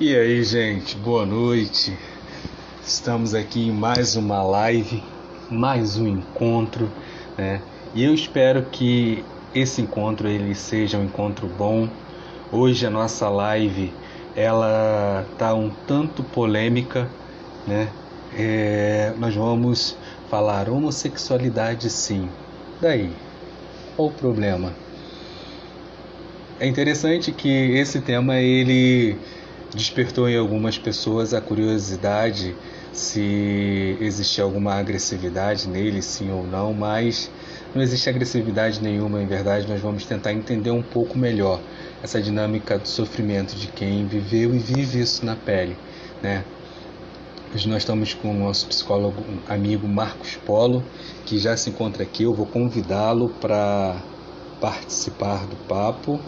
E aí, gente, boa noite. Estamos aqui em mais uma live, mais um encontro, né? E eu espero que esse encontro ele seja um encontro bom. Hoje a nossa live ela tá um tanto polêmica, né? Nós vamos falar homossexualidade, sim. Daí, qual o problema? É interessante que esse tema ele despertou em algumas pessoas a curiosidade se existe alguma agressividade nele, sim ou não, mas não existe agressividade nenhuma, em verdade. Nós vamos tentar entender um pouco melhor essa dinâmica do sofrimento de quem viveu e vive isso na pele, né? Hoje nós estamos com o nosso psicólogo amigo Marcos Polo, que já se encontra aqui. Eu vou convidá-lo para participar do papo.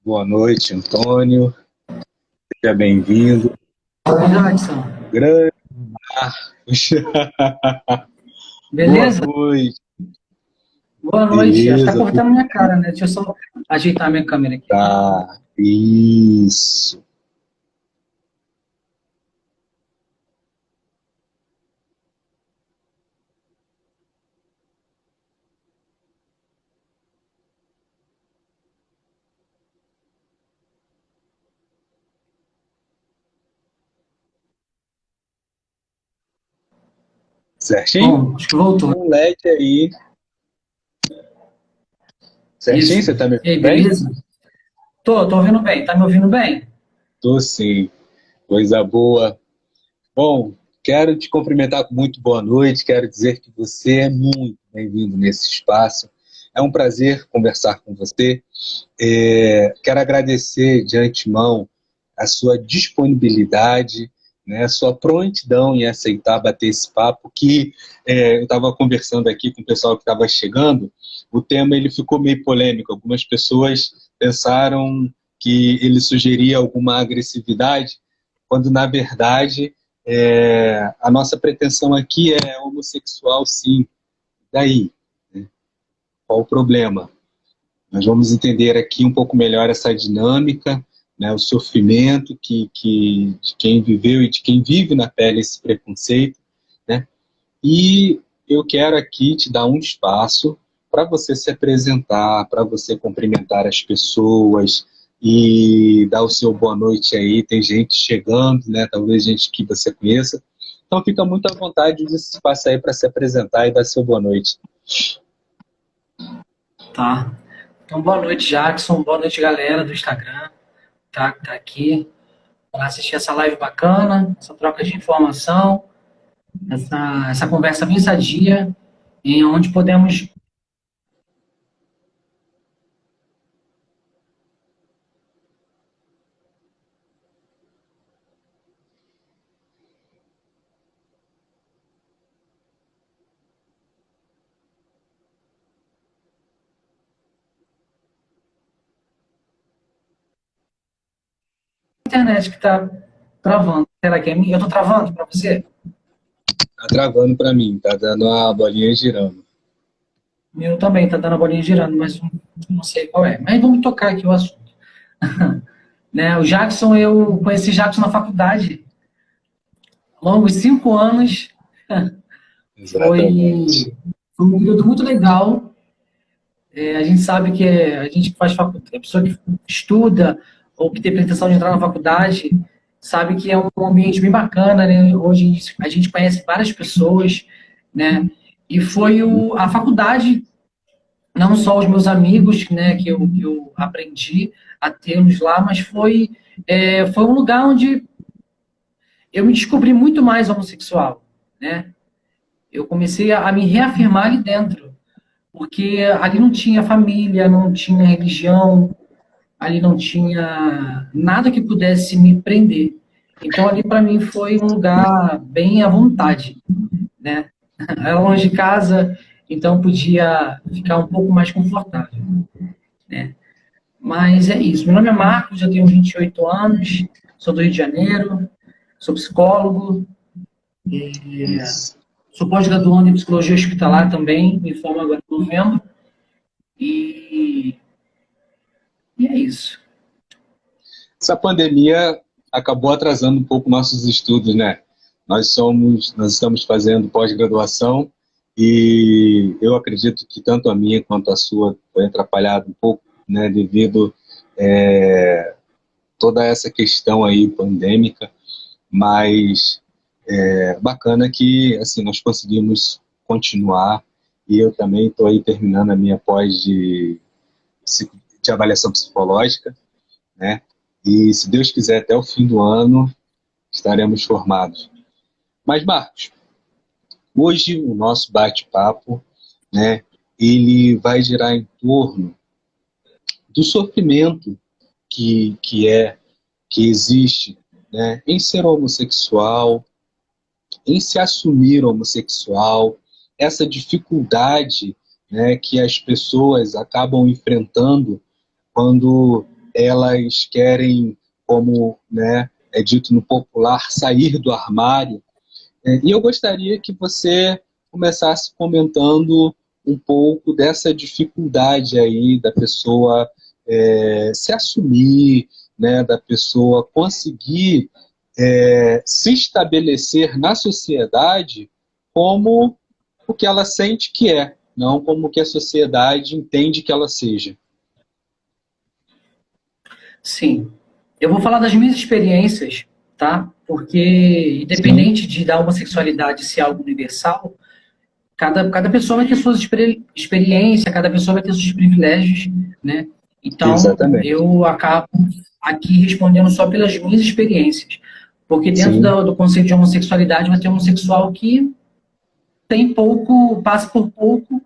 Boa noite, Antônio. Seja bem-vindo. Oi, Jackson. Grande Marcos. Boa Beleza? noite. Boa noite. Acho que tá Beleza, tudo cortando minha cara, né? Deixa eu só ajeitar minha câmera aqui. tá. Isso. Certinho? Bom, acho que voltou. Um LED aí. Certinho? Isso. Você tá me E aí, ouvindo bem? beleza? Tô ouvindo bem. Tá me ouvindo bem? Tô sim. Coisa boa. Bom, quero te cumprimentar com muito boa noite. Quero dizer que você é muito bem-vindo nesse espaço. É um prazer conversar com você. Quero agradecer de antemão a sua disponibilidade, né, a sua prontidão em aceitar bater esse papo, que eu estava conversando aqui com o pessoal que estava chegando, o tema ele ficou meio polêmico. Algumas pessoas pensaram que ele sugeria alguma agressividade, quando na verdade a nossa pretensão aqui é homossexual, sim. Daí, né? Qual o problema? Nós vamos entender aqui um pouco melhor essa dinâmica, né, o sofrimento de quem viveu e de quem vive na pele esse preconceito, né? E eu quero aqui te dar um espaço para você se apresentar, para você cumprimentar as pessoas e dar o seu boa noite aí. Tem gente chegando, né? Talvez gente que você conheça. Então fica muito à vontade desse espaço aí para se apresentar e dar seu boa noite. Tá. Então, boa noite, Jackson. Boa noite, galera do Instagram. Tá aqui para assistir essa live bacana, essa troca de informação, essa conversa bem sadia, em onde podemos. Internet que tá travando. Será que é minha? Eu tô travando para você? Tá travando para mim, tá dando a bolinha girando. Meu também tá dando a bolinha girando, mas não sei qual é. Mas vamos tocar aqui o assunto. Né, o Jackson, eu conheci Jackson na faculdade, longos 5 anos. Exatamente. Foi um período muito legal. A gente sabe que a gente que faz faculdade, a pessoa que estuda ou que tem pretensão de entrar na faculdade, sabe que é um ambiente bem bacana, né? Hoje a gente conhece várias pessoas, né? E foi a faculdade, não só os meus amigos, né, que eu aprendi a termos lá, mas foi um lugar onde eu me descobri muito mais homossexual, né? Eu comecei a me reafirmar ali dentro, porque ali não tinha família, não tinha religião, ali não tinha nada que pudesse me prender. Então ali para mim foi um lugar bem à vontade, né? Era longe de casa, então podia ficar um pouco mais confortável, né? Mas é isso. Meu nome é Marcos, já tenho 28 anos, sou do Rio de Janeiro, sou psicólogo, Isso. Sou pós-graduando em psicologia hospitalar também, me formo agora em novembro. E, e é isso. Essa pandemia acabou atrasando um pouco nossos estudos, né? Nós estamos fazendo pós-graduação e eu acredito que tanto a minha quanto a sua foi atrapalhado um pouco, né, devido toda essa questão aí pandêmica, mas bacana que assim nós conseguimos continuar e eu também estou aí terminando a minha pós de avaliação psicológica, né? E se Deus quiser até o fim do ano estaremos formados. Mas Marcos, hoje o nosso bate-papo, né, ele vai girar em torno do sofrimento que existe, né, em ser homossexual, em se assumir homossexual, essa dificuldade, né, que as pessoas acabam enfrentando quando elas querem, como, né, é dito no popular, sair do armário. E eu gostaria que você começasse comentando um pouco dessa dificuldade aí da pessoa se assumir, né, da pessoa conseguir se estabelecer na sociedade como o que ela sente que é, não como o que a sociedade entende que ela seja. Sim. Eu vou falar das minhas experiências, tá? Porque, Sim, independente de da homossexualidade ser algo universal, cada pessoa vai ter suas experiências, cada pessoa vai ter seus privilégios, né? Então, exatamente. eu acabo aqui respondendo só pelas minhas experiências. Porque dentro Sim, do conceito de homossexualidade vai ter um homossexual que tem pouco, passa por pouco,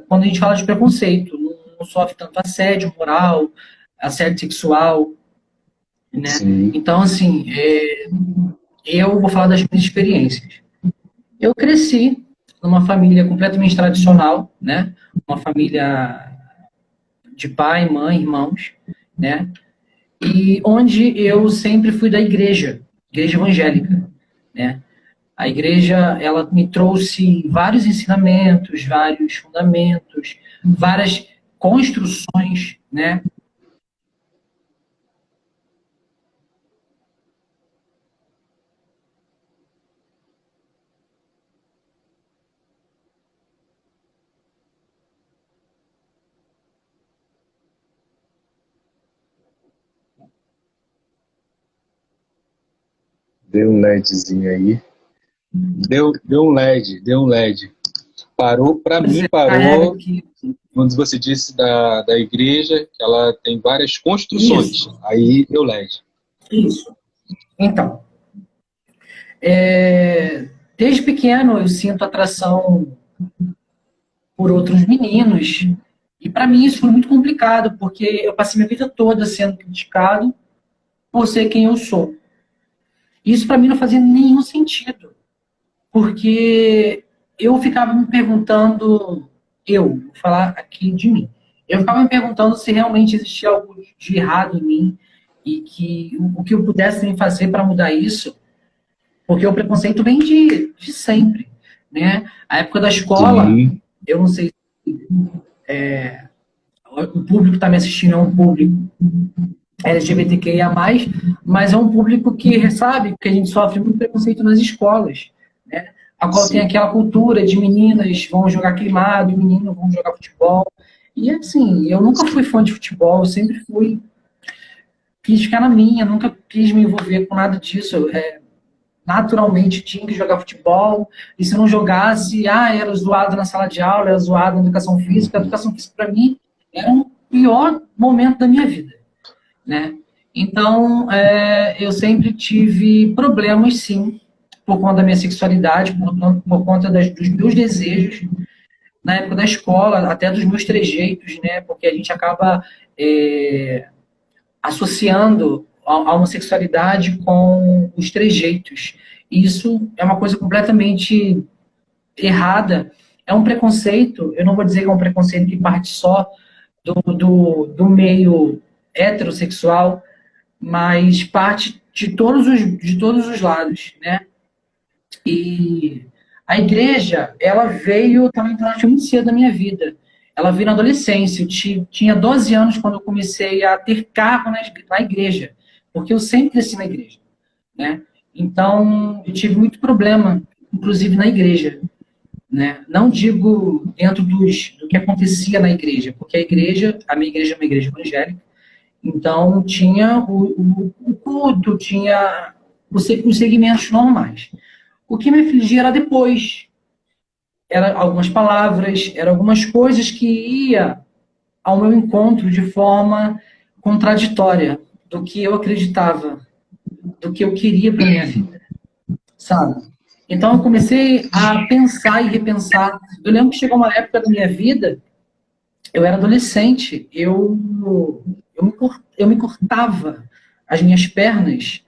quando a gente fala de preconceito. Não sofre tanto assédio moral, assédio sexual, né? sim, Então, assim, eu vou falar das minhas experiências. Eu cresci numa família completamente tradicional, né? Uma família de pai, mãe, irmãos, né? E onde eu sempre fui da igreja, igreja evangélica, né? A igreja, ela me trouxe vários ensinamentos, vários fundamentos, várias construções, né? deu um LEDzinho aí. Deu um LED. Parou, para Pois mim é, carrega parou, aqui. quando você disse da igreja, que ela tem várias construções. Isso, Aí deu LED. isso. Então, desde pequeno eu sinto atração por outros meninos. E para mim isso foi muito complicado, porque eu passei minha vida toda sendo criticado por ser quem eu sou. Isso para mim não fazia nenhum sentido, porque eu ficava me perguntando, vou falar aqui de mim, eu ficava me perguntando se realmente existia algo de errado em mim e que o que eu pudesse me fazer para mudar isso, porque o preconceito vem de sempre, né? A época da escola, Sim, eu não sei se o público que está me assistindo é um público LGBTQIA+, mas é um público que sabe que a gente sofre muito preconceito nas escolas, né? A qual tem sim. aquela cultura de meninas vão jogar queimado, e meninos vão jogar futebol. E assim, eu nunca fui fã de futebol, eu sempre quis ficar na minha, nunca quis me envolver com nada disso. Naturalmente tinha que jogar futebol, e se não jogasse, era zoado na sala de aula, era zoado na educação física. A educação física, para mim, era o pior momento da minha vida, né? Então, eu sempre tive problemas, sim, por conta da minha sexualidade, por conta dos meus desejos, na época da escola, até dos meus trejeitos, né? Porque a gente acaba associando a homossexualidade com os trejeitos. E isso é uma coisa completamente errada. É um preconceito, eu não vou dizer que é um preconceito que parte só do meio heterossexual, mas parte de todos os lados, né? E A igreja, ela veio também durante muito cedo da minha vida. Ela veio na adolescência. Eu tinha 12 anos quando eu comecei a ter cargo na igreja, porque eu sempre cresci na igreja, né? Então, eu tive muito problema, inclusive na igreja, né? Não digo dentro do que acontecia na igreja, porque a minha igreja é uma igreja evangélica, então tinha o culto, tinha os segmentos normais. O que me afligia era depois, era algumas palavras, eram algumas coisas que ia ao meu encontro de forma contraditória do que eu acreditava, do que eu queria para minha vida, sabe? Então eu comecei a pensar e repensar. Eu lembro que chegou uma época da minha vida, eu era adolescente, eu me cortava as minhas pernas.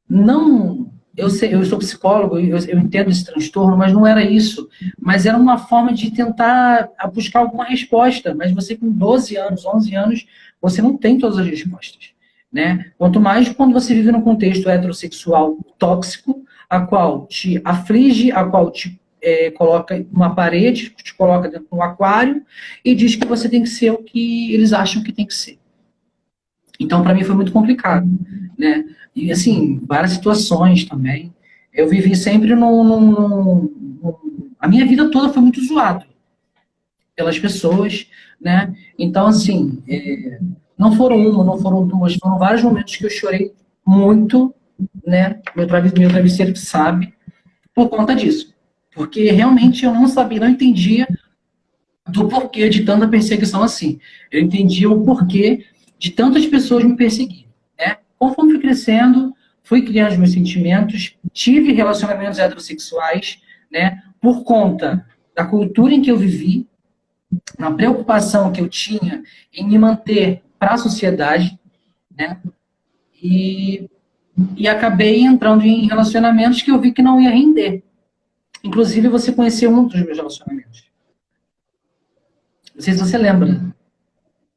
Não, eu sou psicólogo, eu entendo esse transtorno, mas não era isso. Mas era uma forma de tentar buscar alguma resposta. Mas você com 12 anos, 11 anos, você não tem todas as respostas, né? Quanto mais quando você vive num contexto heterossexual tóxico, a qual te aflige, a qual te coloca uma parede, te coloca dentro de um aquário e diz que você tem que ser o que eles acham que tem que ser. Então, para mim, foi muito complicado, né? E, assim, várias situações também. Eu vivi sempre a minha vida toda foi muito zoada pelas pessoas, né? Então, assim, não foram uma, não foram duas, foram vários momentos que eu chorei muito, né? Meu travesseiro que sabe, por conta disso. Porque realmente eu não sabia, não entendia do porquê de tanta perseguição assim. Eu entendia o porquê de tantas pessoas me perseguirem, né? Conforme fui crescendo, fui criando os meus sentimentos, tive relacionamentos heterossexuais, né? Por conta da cultura em que eu vivi, na preocupação que eu tinha em me manter para a sociedade, né? E acabei entrando em relacionamentos que eu vi que não ia render. Inclusive, você conheceu um dos meus relacionamentos. Não sei se você lembra.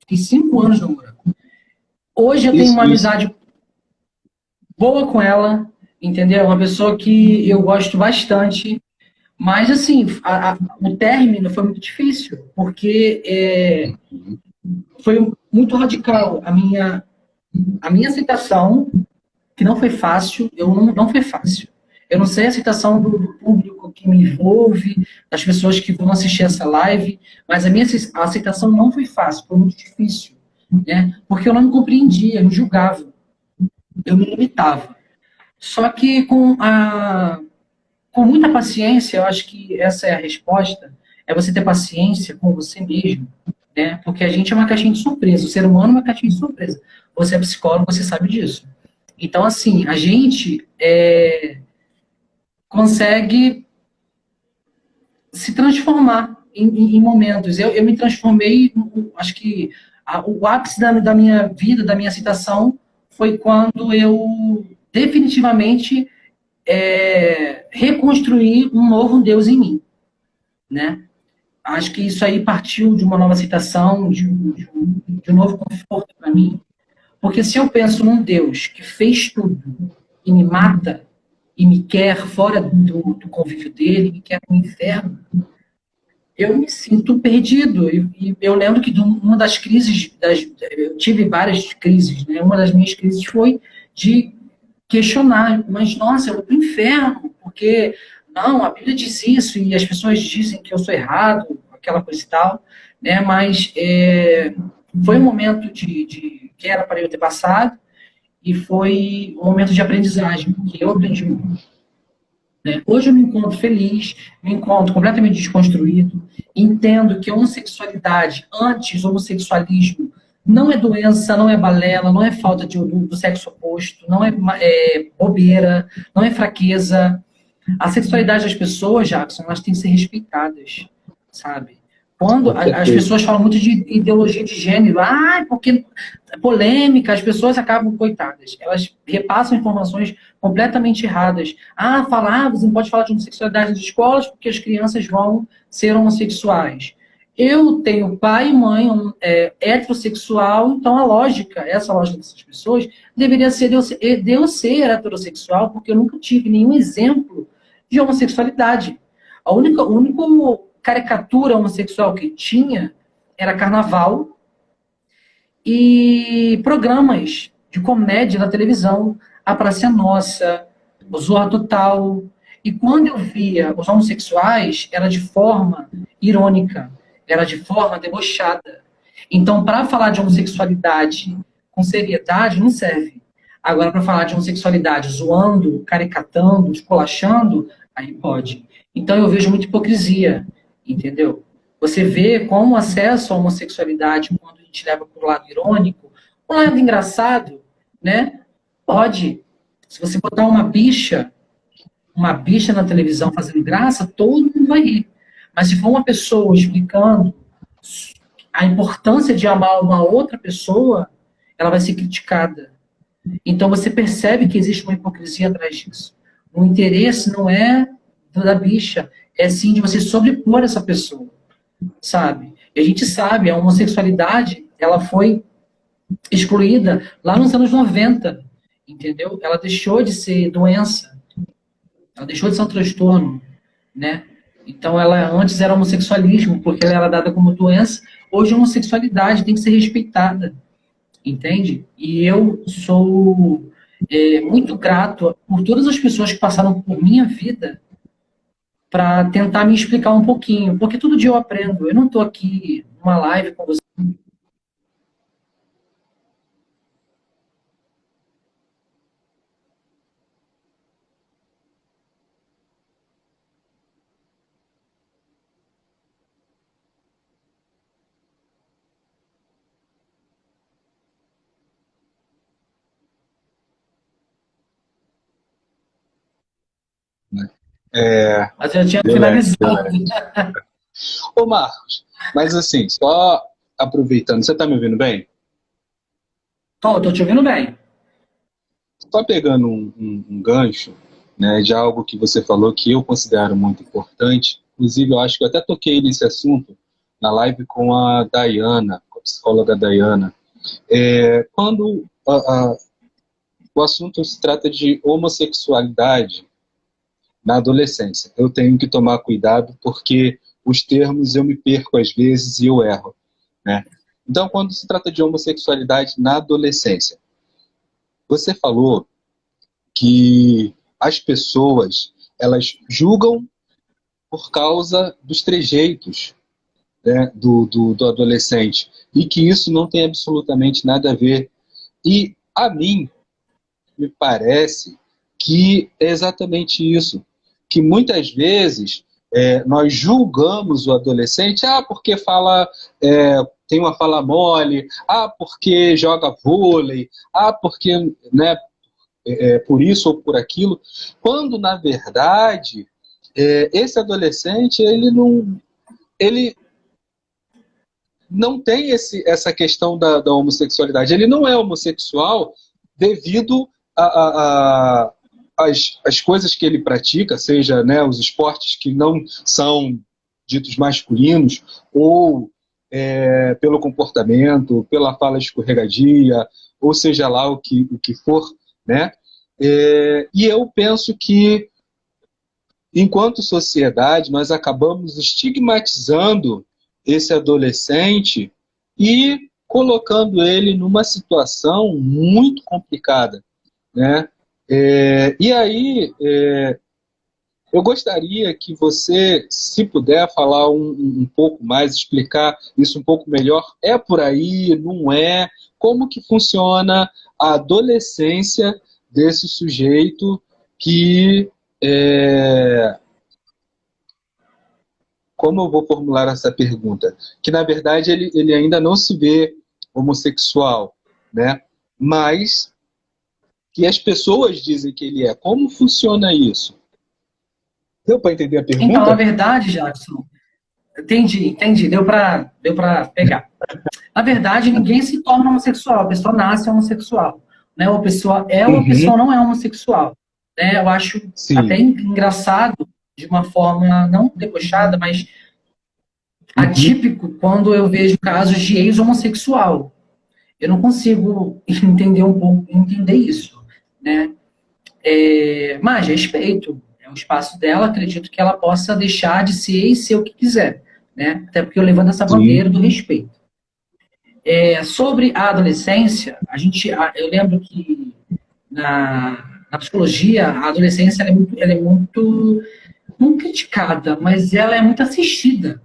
Fiquei 5 anos namorando. Hoje eu tenho uma amizade boa com ela, entendeu? Uma pessoa que eu gosto bastante. Mas, assim, o término foi muito difícil, porque foi muito radical. A minha aceitação, que não foi fácil, não foi fácil. Eu não sei a aceitação do público que me envolve, das pessoas que vão assistir essa live, mas a minha aceitação não foi fácil, foi muito difícil, né? Porque eu não me compreendia, eu me julgava, eu me limitava. Só que com muita paciência, eu acho que essa é a resposta, é você ter paciência com você mesmo, né? Porque a gente é uma caixinha de surpresa, o ser humano é uma caixinha de surpresa. Você é psicólogo, você sabe disso. Então, assim, a gente consegue se transformar em momentos. Eu me transformei, acho que o ápice da minha vida, da minha aceitação, foi quando eu definitivamente reconstruí um novo Deus em mim, né? Acho que isso aí partiu de uma nova aceitação, de um novo conforto para mim. Porque se eu penso num Deus que fez tudo e me mata, e me quer fora do convívio dele, me quer no inferno, eu me sinto perdido. E eu lembro que uma das crises, eu tive várias crises, né? Uma das minhas crises foi de questionar, mas nossa, eu vou para o inferno, porque não, a Bíblia diz isso, e as pessoas dizem que eu sou errado, aquela coisa e tal, né? Mas foi um momento que era para eu ter passado, e foi um momento de aprendizagem, que eu aprendi muito. Né? Hoje eu me encontro feliz, me encontro completamente desconstruído, entendo que a homossexualidade, antes homossexualismo, não é doença, não é balela, não é falta do sexo oposto, não é bobeira, não é fraqueza. A sexualidade das pessoas, Jackson, elas têm que ser respeitadas, sabe? Quando as pessoas falam muito de ideologia de gênero, porque polêmica, as pessoas acabam coitadas. Elas repassam informações completamente erradas. Você não pode falar de homossexualidade nas escolas porque as crianças vão ser homossexuais. Eu tenho pai e mãe heterossexual, então essa lógica dessas pessoas deveria ser de eu ser heterossexual, porque eu nunca tive nenhum exemplo de homossexualidade. A única caricatura homossexual que tinha era carnaval e programas de comédia na televisão, A Praça é Nossa, o Zorra Total. E quando eu via os homossexuais, era de forma irônica, era de forma debochada. Então, para falar de homossexualidade com seriedade, não serve. Agora, para falar de homossexualidade zoando, caricatando, esculachando, aí pode. Então, eu vejo muita hipocrisia, entendeu? Você vê como o acesso à homossexualidade, quando a gente leva para o lado irônico, um lado engraçado, né? Pode. Se você botar uma bicha na televisão fazendo graça, todo mundo vai rir. Mas se for uma pessoa explicando a importância de amar uma outra pessoa, ela vai ser criticada. Então você percebe que existe uma hipocrisia atrás disso. O interesse não é da bicha, é sim de você sobrepor essa pessoa, sabe? E a gente sabe, a homossexualidade, ela foi excluída lá nos anos 90, entendeu? Ela deixou de ser doença, ela deixou de ser um transtorno, né? Então, ela antes era homossexualismo, porque ela era dada como doença. Hoje, a homossexualidade tem que ser respeitada, entende? E eu sou muito grato por todas as pessoas que passaram por minha vida para tentar me explicar um pouquinho, porque todo dia eu aprendo. Eu não estou aqui numa live com você. Né? É, Mas eu tinha verdade, finalizado. verdade. Ô, Marcos, mas assim, só aproveitando, você está me ouvindo bem? Estou te ouvindo bem. Só pegando um gancho, né, de algo que você falou que eu considero muito importante, inclusive eu acho que eu até toquei nesse assunto na live com a Dayana, com a psicóloga Dayana, quando o assunto se trata de homossexualidade na adolescência. Eu tenho que tomar cuidado porque os termos eu me perco às vezes e eu erro, né? Então, quando se trata de homossexualidade na adolescência, você falou que as pessoas, elas julgam por causa dos trejeitos, né, do adolescente, e que isso não tem absolutamente nada a ver. E a mim me parece que é exatamente isso, que muitas vezes nós julgamos o adolescente, porque fala, tem uma fala mole, porque joga vôlei, porque, né, por isso ou por aquilo, quando na verdade esse adolescente ele não tem essa questão da homossexualidade, ele não é homossexual devido as coisas que ele pratica, seja, né, os esportes que não são ditos masculinos, ou pelo comportamento, pela fala escorregadia, ou seja lá o que for, né? E eu penso que, enquanto sociedade, nós acabamos estigmatizando esse adolescente e colocando ele numa situação muito complicada, né? E aí, eu gostaria que você, se puder, falar um pouco mais, explicar isso um pouco melhor. É por aí, não é? Como que funciona a adolescência desse sujeito que... Como eu vou formular essa pergunta? Que, na verdade, ele ainda não se vê homossexual, né? Mas que as pessoas dizem que ele é. Como funciona isso? Deu para entender a Então, na pergunta? verdade, Jackson, entendi, deu para pegar. Na verdade, ninguém se torna homossexual, a pessoa nasce homossexual, né? Ou a pessoa é ou a pessoa não é homossexual, né? Eu acho até Sim. engraçado, de uma forma não debochada, mas atípico, quando eu vejo casos de ex-homossexual. Eu não consigo entender isso, né? Mas respeito, o espaço dela, acredito que ela possa deixar de ser e ser o que quiser, né? Até porque eu levanto essa bandeira do respeito. Sobre a adolescência, eu lembro que na psicologia, a adolescência ela é muito, não criticada, mas ela é muito assistida.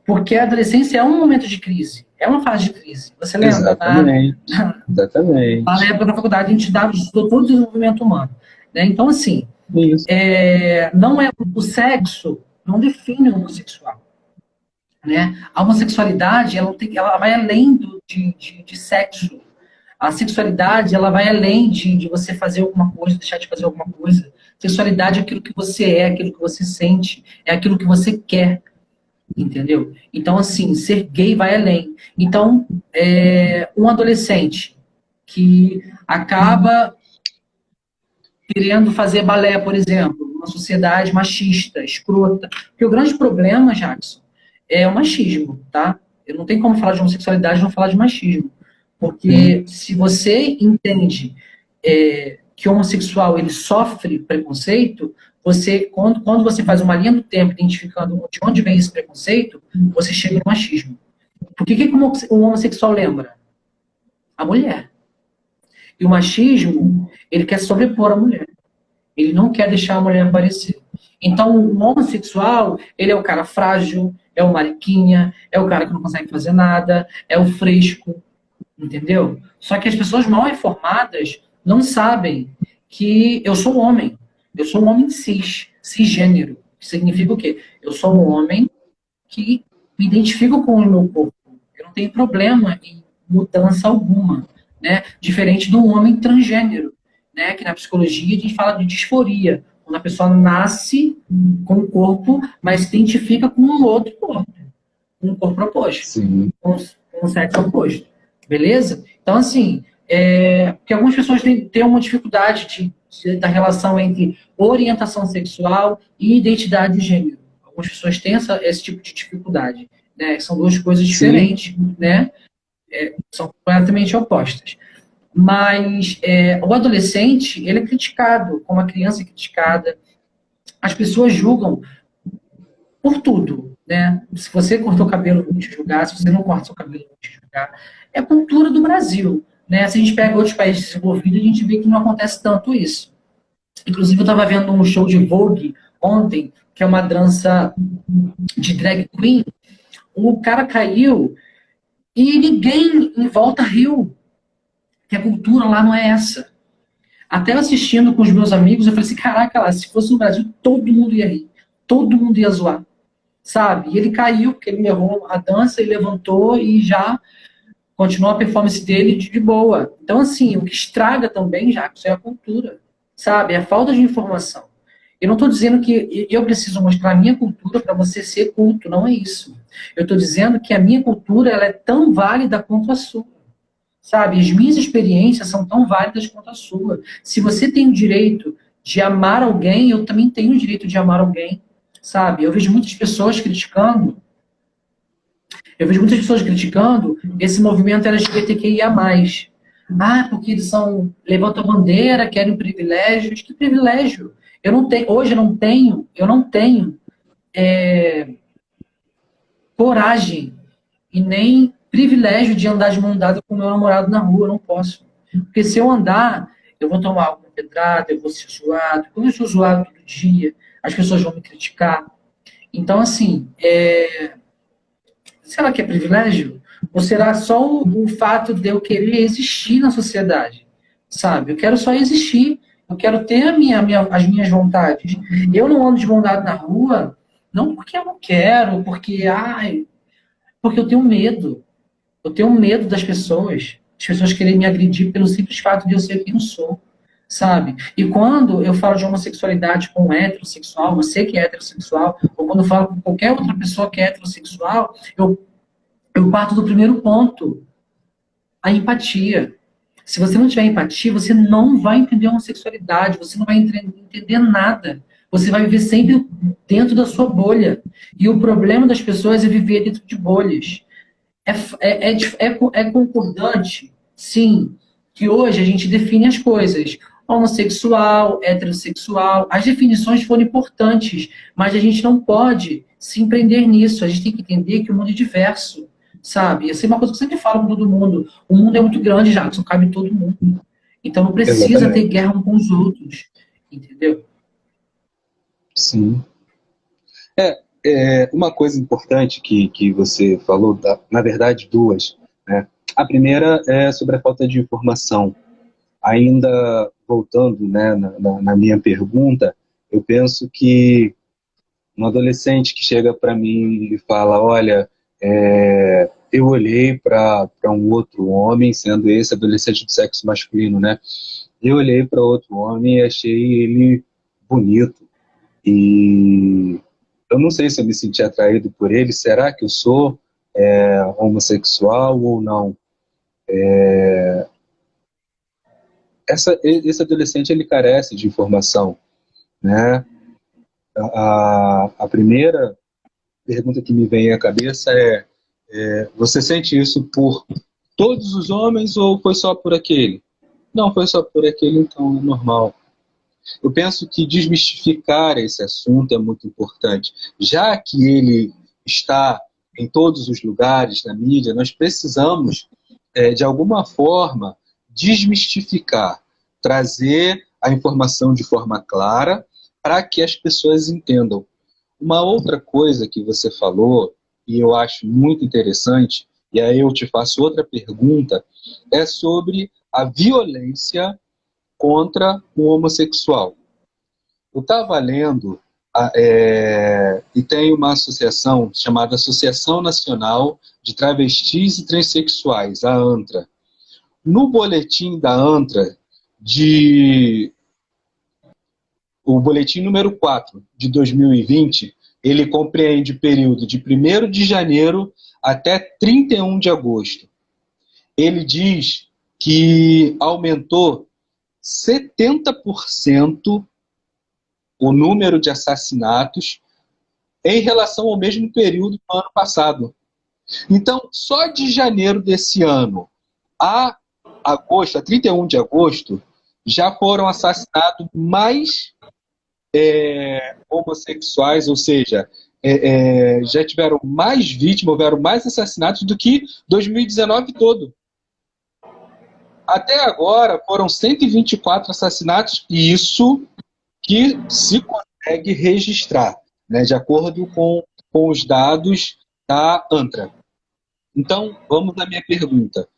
Porque a adolescência é um momento de crise, é uma fase de crise. Você lembra? Exatamente. Exatamente. Na época da faculdade, a gente estudou todo o desenvolvimento humano. Né? Então, assim, não é o sexo não define o homossexual. Né? A homossexualidade ela vai além de sexo. A sexualidade ela vai além de você fazer alguma coisa, deixar de fazer alguma coisa. Sexualidade é aquilo que você é, aquilo que você sente, é aquilo que você quer. Entendeu? Então, assim, ser gay vai além. Então, um adolescente que acaba querendo fazer balé, por exemplo, numa sociedade machista, escrota. Porque o grande problema, Jackson, é o machismo, tá? Eu não tenho como falar de homossexualidade e não falar de machismo. Porque se você entende que o homossexual ele sofre preconceito, quando você faz uma linha do tempo identificando de onde vem esse preconceito, você chega no machismo. Porque o que o homossexual lembra? A mulher. E o machismo, ele quer sobrepor a mulher. Ele não quer deixar a mulher aparecer. Então, o homossexual, ele é o cara frágil, é o mariquinha, é o cara que não consegue fazer nada, é o fresco, entendeu? Só que as pessoas mal informadas não sabem que eu sou homem. Eu sou um homem cisgênero. Que significa o quê? Eu sou um homem que me identifico com o meu corpo. Eu não tenho problema em mudança alguma, né? Diferente do homem transgênero, né? Que na psicologia a gente fala de disforia, quando a pessoa nasce com um corpo, mas se identifica com um outro corpo, um corpo oposto, com um sexo oposto, beleza? Então, assim, porque algumas pessoas têm uma dificuldade da relação entre orientação sexual e identidade de gênero. Algumas pessoas têm esse tipo de dificuldade, né? São duas coisas diferentes, né? São completamente opostas. Mas o adolescente, ele é criticado, como a criança é criticada. As pessoas julgam por tudo, né? Se você cortou o cabelo, vão te julgar. Se você não corta seu cabelo, vão te julgar. É a cultura do Brasil, né? Se a gente pega outros países desenvolvidos, a gente vê que não acontece tanto isso. Inclusive, eu estava vendo um show de Vogue ontem, que é uma dança de drag queen. O cara caiu e ninguém em volta riu. Que a cultura lá não é essa. Até eu assistindo com os meus amigos, eu falei assim, caraca, lá, se fosse no Brasil, todo mundo ia rir. Todo mundo ia zoar. Sabe? E ele caiu, porque ele errou a dança, ele levantou e já continuou a performance dele de boa. Então, assim, o que estraga também, Jacques, é a cultura. Sabe? É a falta de informação. Eu não estou dizendo que eu preciso mostrar a minha cultura para você ser culto, não é isso. Eu estou dizendo que a minha cultura ela é tão válida quanto a sua. Sabe? As minhas experiências são tão válidas quanto a sua. Se você tem o direito de amar alguém, eu também tenho o direito de amar alguém. Sabe? Eu vejo muitas pessoas criticando esse movimento LGBTQIA+. Porque eles levantam bandeira, querem privilégios. Que privilégio? Hoje eu não tenho coragem e nem privilégio de andar de mão dada com o meu namorado na rua, eu não posso. Porque se eu andar, eu vou tomar alguma pedrada, eu vou ser zoado. Como eu sou zoado todo dia, as pessoas vão me criticar. Então, assim, será que é privilégio? Ou será só o fato de eu querer existir na sociedade? Sabe? Eu quero só existir. Eu quero ter as minhas vontades. Eu não ando de mão dada na rua, não porque eu não quero, porque eu tenho medo. Eu tenho medo das pessoas quererem me agredir pelo simples fato de eu ser quem eu sou, sabe? E quando eu falo de homossexualidade com um heterossexual, você que é heterossexual, ou quando eu falo com qualquer outra pessoa que é heterossexual, eu parto do primeiro ponto, a empatia. Se você não tiver empatia, você não vai entender a homossexualidade, você não vai entender nada. Você vai viver sempre dentro da sua bolha. E o problema das pessoas é viver dentro de bolhas. É concordante, sim, que hoje a gente define as coisas. homossexual, heterossexual. As definições foram importantes, mas a gente não pode se empreender nisso. A gente tem que entender que o mundo é diverso, sabe? Essa é uma coisa que eu sempre falo com todo mundo. O mundo é muito grande, Jackson, cabe todo mundo. Então não precisa Exatamente. ter guerra um com os outros, entendeu? Sim. Uma coisa importante que você falou, na verdade duas, né? A primeira é sobre a falta de informação. Ainda voltando, né, na minha pergunta, eu penso que um adolescente que chega para mim e fala, olha, eu olhei para um outro homem, sendo esse adolescente do sexo masculino, né? Eu olhei para outro homem e achei ele bonito. E eu não sei se eu me senti atraído por ele. Será que eu sou homossexual ou não? Esse adolescente, ele carece de informação, né? A primeira pergunta que me vem à cabeça você sente isso por todos os homens ou foi só por aquele? Não, foi só por aquele, então é normal. Eu penso que desmistificar esse assunto é muito importante. Já que ele está em todos os lugares, na mídia, nós precisamos, de alguma forma, desmistificar, trazer a informação de forma clara para que as pessoas entendam. Uma outra coisa que você falou, e eu acho muito interessante, e aí eu te faço outra pergunta, é sobre a violência contra o homossexual. Eu estava lendo, e tem uma associação chamada Associação Nacional de Travestis e Transsexuais, a ANTRA. No boletim da ANTRA, o boletim número 4 de 2020, ele compreende o período de 1º de janeiro até 31 de agosto. Ele diz que aumentou 70% o número de assassinatos em relação ao mesmo período do ano passado. Então, só de janeiro desse ano a agosto, a 31 de agosto, já foram assassinados mais homossexuais, ou seja, já tiveram mais vítimas, houveram mais assassinatos do que 2019 todo. Até agora foram 124 assassinatos, e isso que se consegue registrar, né, de acordo com os dados da ANTRA. Então, vamos à minha pergunta.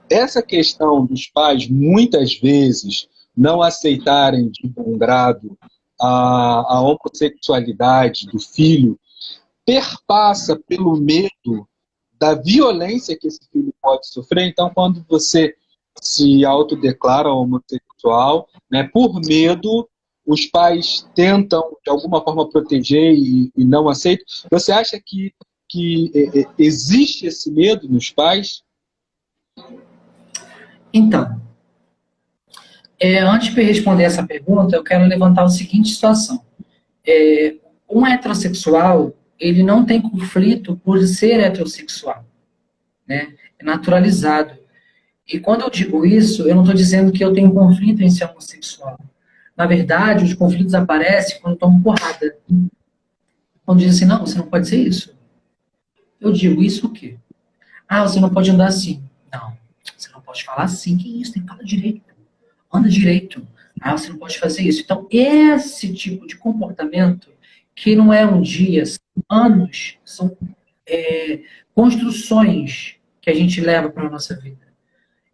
Essa questão dos pais, muitas vezes, não aceitarem de bom grado a homossexualidade do filho, perpassa pelo medo da violência que esse filho pode sofrer. Então, quando você se autodeclara homossexual, né, por medo, os pais tentam, de alguma forma, proteger e não aceitam. Você acha que existe esse medo nos pais? Então, antes de responder essa pergunta, eu quero levantar a seguinte situação. Um heterossexual, ele não tem conflito por ser heterossexual, né? É naturalizado. E quando eu digo isso, eu não estou dizendo que eu tenho conflito em ser homossexual. Na verdade, os conflitos aparecem quando eu tomo porrada. Quando dizem assim, não, você não pode ser isso. Eu digo, isso o quê? Ah, você não pode andar assim. Não, você não pode falar assim. Que isso? Tem que falar direito. Anda direito. Ah, você não pode fazer isso. Então, esse tipo de comportamento, que não é um dia, são anos, são construções que a gente leva para a nossa vida.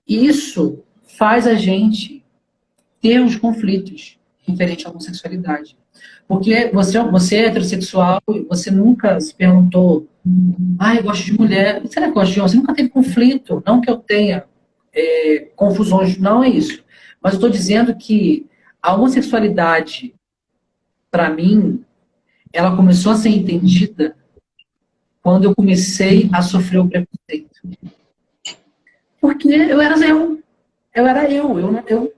Isso faz a gente ter os conflitos referentes à homossexualidade. Porque você é heterossexual, você nunca se perguntou, eu gosto de mulher. Será que eu gosto de homem? Você nunca teve conflito. Não que eu tenha confusões, não é isso. Mas eu estou dizendo que a homossexualidade, para mim, ela começou a ser entendida quando eu comecei a sofrer o preconceito. Porque eu era eu. Eu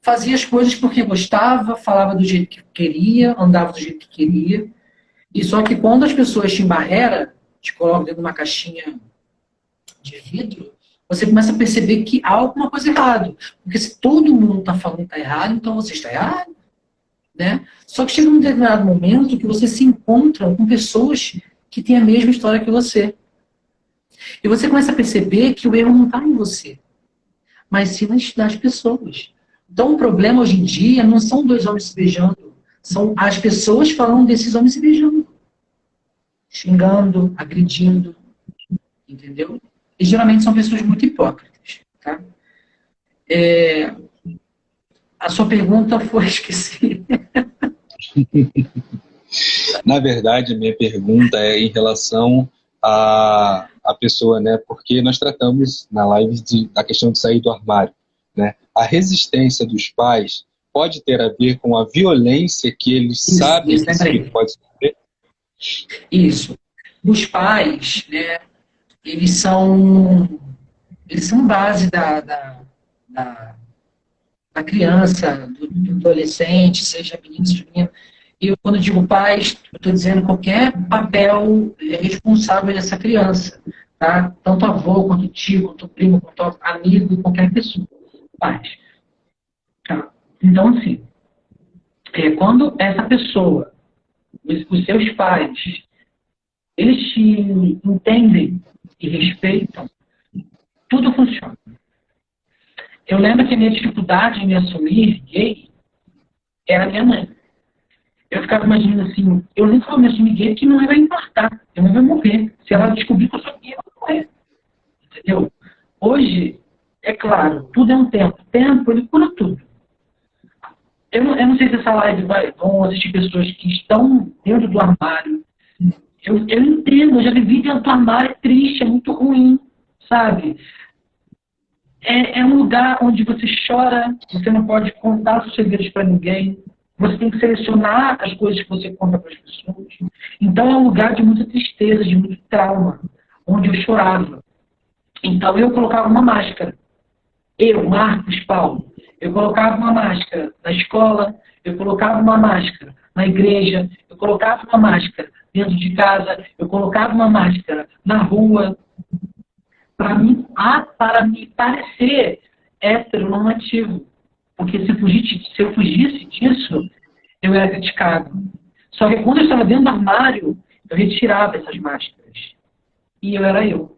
fazia as coisas porque gostava, falava do jeito que queria, andava do jeito que queria. E só que quando as pessoas te embarreram, te colocam dentro de uma caixinha de vidro, você começa a perceber que há alguma coisa errada. Porque se todo mundo está falando que está errado, então você está errado. Né? Só que chega um determinado momento que você se encontra com pessoas que têm a mesma história que você. E você começa a perceber que o erro não está em você, mas sim nas pessoas. Então o problema hoje em dia não são dois homens se beijando, são as pessoas falando desses homens se beijando, xingando, agredindo, entendeu? E geralmente são pessoas muito hipócritas. Tá? A sua pergunta foi, esqueci. Na verdade, a minha pergunta é em relação à pessoa, né? Porque nós tratamos na live da questão de sair do armário, né? A resistência dos pais pode ter a ver com a violência que eles sabem que esse filho pode sofrer? Isso. Os pais, né, eles são base da criança, do adolescente, seja menino, seja menina. E eu, quando eu digo pais, eu estou dizendo qualquer papel responsável dessa criança. Tá? Tanto avô, quanto tio, quanto primo, quanto amigo, qualquer pessoa. Pais. Tá? Então, assim, quando essa pessoa, os seus pais, eles te entendem e respeitam, tudo funciona. Eu lembro que a minha dificuldade em me assumir gay era minha mãe. Eu ficava imaginando assim, eu nunca vou me assumir gay porque não vai importar, eu não vou morrer. Se ela descobrir que eu sou gay, eu vou morrer. Entendeu? Hoje, é claro, tudo é um tempo. O tempo, ele cura tudo. Eu não sei se essa live vão assistir pessoas que estão dentro do armário. Eu entendo, eu já vivi dentro do armário, é triste, é muito ruim, sabe? É um lugar onde você chora, você não pode contar os segredos para ninguém, você tem que selecionar as coisas que você conta para as pessoas. Então é um lugar de muita tristeza, de muito trauma, onde eu chorava. Então eu colocava uma máscara. Eu, Marcos Paulo, eu colocava uma máscara na escola, eu colocava uma máscara na igreja, eu colocava uma máscara dentro de casa, eu colocava uma máscara na rua, para me parecer heteronormativo. Porque se eu fugisse disso, eu era criticado. Só que quando eu estava dentro do armário, eu retirava essas máscaras. E eu era eu.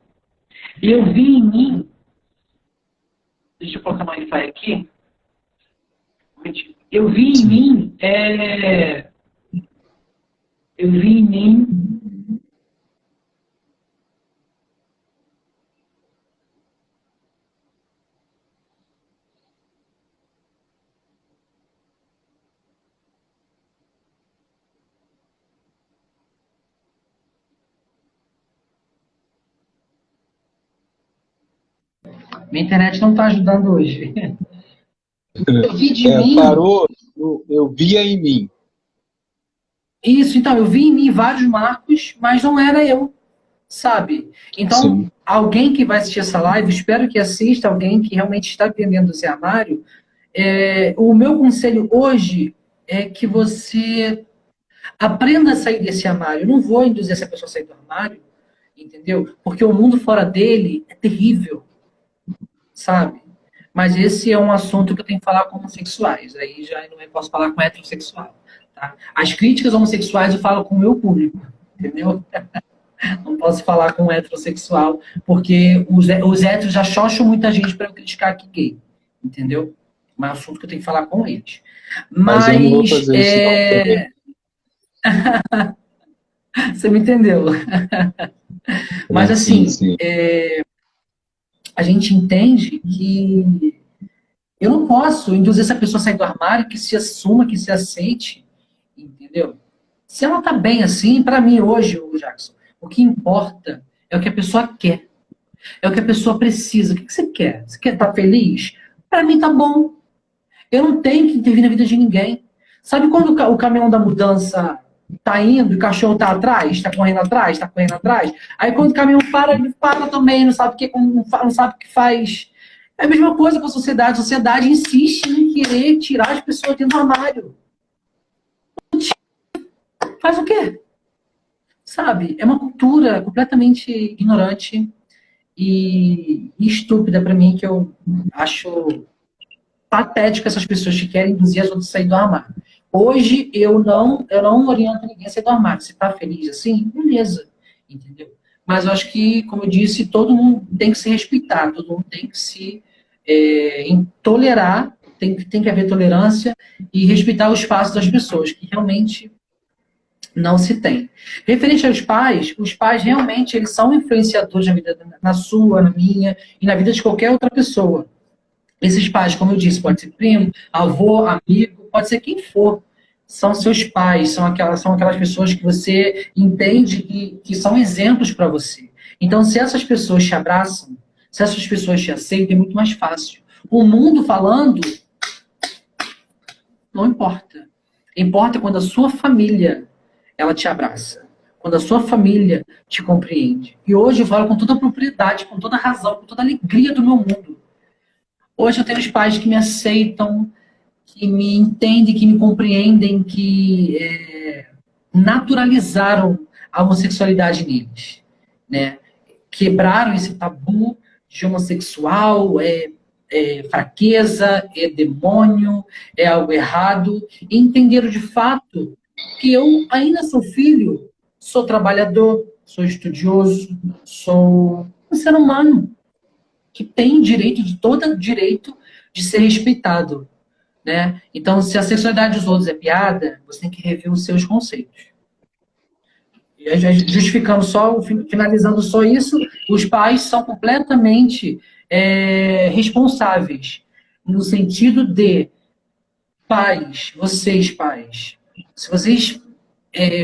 E eu vi em mim... Deixa eu colocar uma Wi-Fi aqui. Eu vi em mim... Eu vi em mim... Minha internet não está ajudando hoje. Eu vi de mim... Parou, eu via em mim. Isso, então, eu vi em mim vários Marcos, mas não era eu, sabe? Então, sim, alguém que vai assistir essa live, espero que assista, alguém que realmente está dentro desse armário, o meu conselho hoje é que você aprenda a sair desse armário. Eu não vou induzir essa pessoa a sair do armário, entendeu? Porque o mundo fora dele é terrível, sabe? Mas esse é um assunto que eu tenho que falar com homossexuais. Aí já não posso falar com heterossexual. Tá? As críticas homossexuais eu falo com o meu público, entendeu? Não posso falar com heterossexual, porque os héteros já xoxam muita gente para eu criticar aqui gay, entendeu? Mas é um assunto que eu tenho que falar com eles. Mas eu não vou fazer isso não. Você me entendeu? Mas assim, sim. A gente entende que eu não posso induzir essa pessoa a sair do armário, que se assuma, que se aceite, entendeu? Se ela tá bem assim, para mim hoje, Jackson, o que importa é o que a pessoa quer. É o que a pessoa precisa. O que você quer? Você quer estar feliz? Para mim tá bom. Eu não tenho que intervir na vida de ninguém. Sabe quando o caminhão da mudança tá indo e o cachorro tá atrás, tá correndo atrás, tá correndo atrás? Aí quando o caminhão para, ele para também, não sabe o que faz. É a mesma coisa com a sociedade. A sociedade insiste em querer tirar as pessoas dentro do armário. Faz o quê? Sabe? É uma cultura completamente ignorante. e estúpida para mim, que eu acho patético essas pessoas que querem induzir as outras a sair do armário. Hoje, eu não oriento ninguém a sair do armário. Se está feliz assim, beleza. Entendeu? Mas eu acho que, como eu disse, todo mundo tem que se respeitar, todo mundo tem que se tolerar, tem que haver tolerância e respeitar o espaço das pessoas, que realmente não se tem. Referente aos pais, os pais realmente eles são influenciadores na vida, na sua, na minha e na vida de qualquer outra pessoa. Esses pais, como eu disse, pode ser primo, avô, amigo, pode ser quem for. São seus pais, são aquelas pessoas que você entende que são exemplos para você. Então, se essas pessoas te abraçam, se essas pessoas te aceitam, é muito mais fácil. O mundo falando, não importa. Importa quando a sua família ela te abraça. Quando a sua família te compreende. E hoje eu falo com toda a propriedade, com toda a razão, com toda a alegria do meu mundo. Hoje eu tenho os pais que me aceitam, que me entendem, que me compreendem, que naturalizaram a homossexualidade neles, né? Quebraram esse tabu de homossexual, fraqueza, é demônio, é algo errado, e entenderam de fato que eu ainda sou filho, sou trabalhador, sou estudioso, sou um ser humano que tem direito, de todo direito de ser respeitado, né? Então, se a sexualidade dos outros é piada, você tem que rever os seus conceitos. E justificando só, finalizando só isso, os pais são completamente responsáveis no sentido de pais, vocês pais, se vocês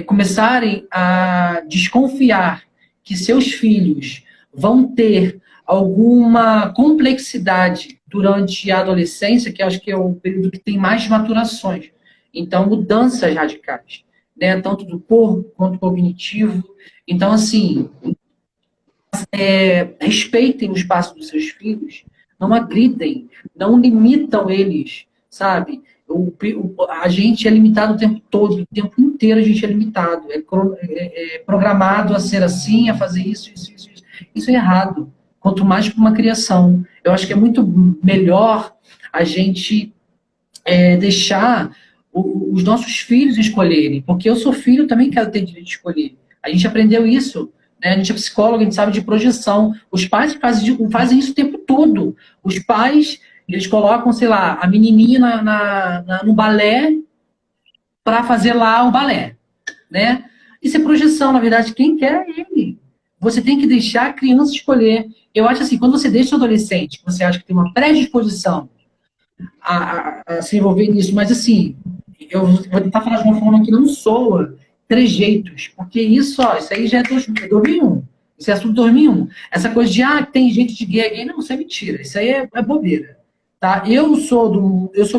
começarem a desconfiar que seus filhos vão ter alguma complexidade durante a adolescência, que acho que é o período que tem mais maturações. Então, mudanças radicais, né? Tanto do corpo quanto cognitivo. Então, assim, respeitem o espaço dos seus filhos, não agridem, não limitam eles, sabe? A gente é limitado o tempo todo, o tempo inteiro a gente é limitado, é programado a ser assim, a fazer isso, isso, isso, isso. Isso é errado. Quanto mais para uma criação. Eu acho que é muito melhor a gente deixar os nossos filhos escolherem, porque eu sou filho, também quero ter direito de escolher. A gente aprendeu isso, né? A gente é psicólogo, a gente sabe de projeção. Os pais fazem isso o tempo todo. Os pais, eles colocam, sei lá, a menininha no balé para fazer lá o balé, né? Isso é projeção, na verdade, quem quer é ele. Você tem que deixar a criança escolher. Eu acho assim, quando você deixa o adolescente, você acha que tem uma predisposição a se envolver nisso, mas assim, eu vou tentar falar de uma forma que não soa trejeitos, porque isso aí já é 2001. Isso é assunto de 2001. Essa coisa de, tem gente de gay, não, isso é mentira. Isso aí é bobeira. Tá? Eu sou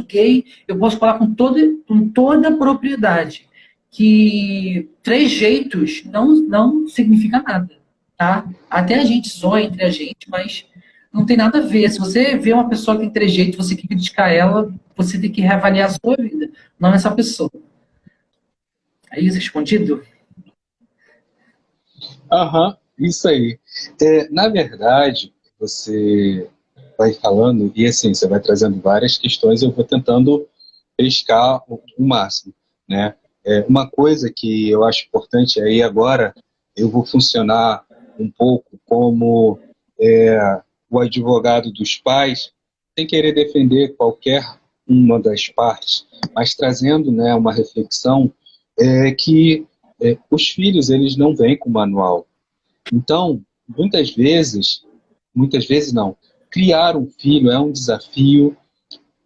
gay, eu posso falar com toda a propriedade que trejeitos não significa nada. Tá? Até a gente zoa entre a gente, mas não tem nada a ver. Se você vê uma pessoa que tem trejeito, você quer criticar ela, você tem que reavaliar a sua vida, não essa pessoa. É isso respondido? Aham, isso aí. Na verdade, você vai falando, e assim, você vai trazendo várias questões, eu vou tentando pescar o máximo, né? Uma coisa que eu acho importante aí agora, eu vou funcionar um pouco como o advogado dos pais, sem querer defender qualquer uma das partes, mas trazendo, né, uma reflexão que os filhos eles não vêm com manual. Então, muitas vezes não, criar um filho é um desafio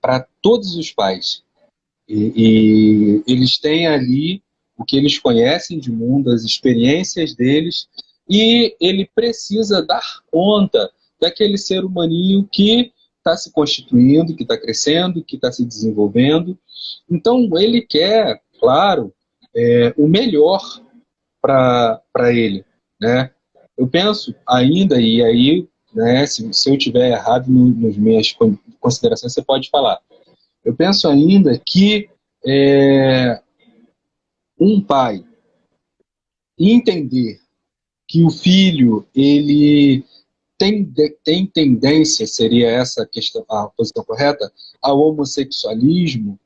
para todos os pais. E eles têm ali o que eles conhecem de mundo, as experiências deles, e ele precisa dar conta daquele ser humaninho que está se constituindo, que está crescendo, que está se desenvolvendo. Então, ele quer, claro, o melhor para ele, né? Eu penso ainda, e aí, né, se eu tiver errado nas minhas considerações, você pode falar. Eu penso ainda que um pai entender que o filho, ele tem tendência, seria essa a questão, a posição correta, ao homossexualismo,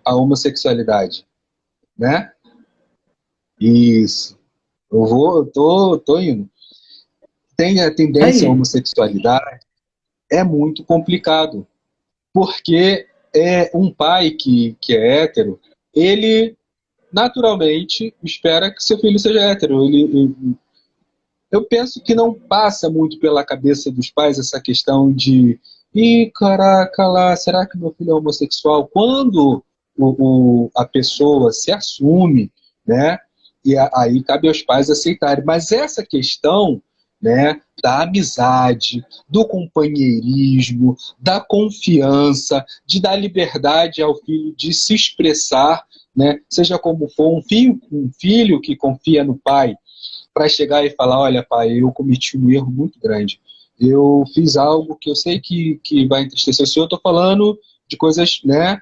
a homossexualidade, né? Isso. Tô indo. Tem a tendência à Aí, homossexualidade, é muito complicado, porque um pai que é hétero, ele naturalmente espera que seu filho seja hétero. Eu penso que não passa muito pela cabeça dos pais essa questão de caraca lá, será que meu filho é homossexual? Quando a pessoa se assume, né? E aí cabe aos pais aceitarem. Mas essa questão, né, da amizade, do companheirismo, da confiança, de dar liberdade ao filho de se expressar, né, seja como for, um filho que confia no pai, para chegar e falar, olha pai, eu cometi um erro muito grande. Eu fiz algo que eu sei que vai entristecer o senhor, estou falando de coisas, né,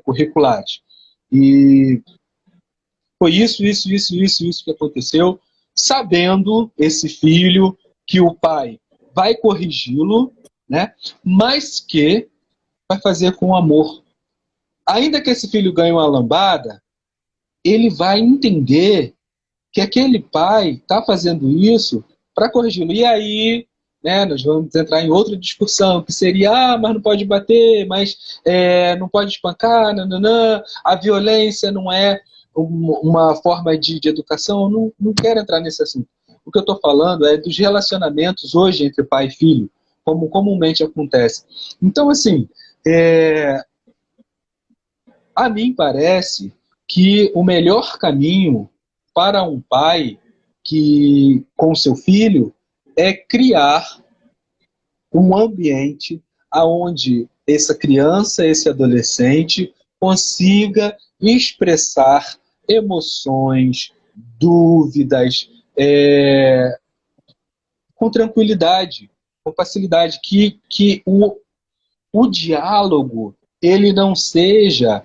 curriculares. E foi isso que aconteceu, sabendo esse filho que o pai vai corrigi-lo, né, mas que vai fazer com amor. Ainda que esse filho ganhe uma lambada, ele vai entender que aquele pai está fazendo isso para corrigi-lo. E aí, né, nós vamos entrar em outra discussão, que seria, mas não pode bater, mas não pode espancar, nananã, a violência não é uma forma de educação. Eu não quero entrar nesse assunto. O que eu estou falando é dos relacionamentos hoje entre pai e filho, como comumente acontece. Então, assim, a mim parece que o melhor caminho para um pai que com seu filho é criar um ambiente onde essa criança, esse adolescente consiga expressar emoções, dúvidas, com tranquilidade, com facilidade, que o diálogo ele não seja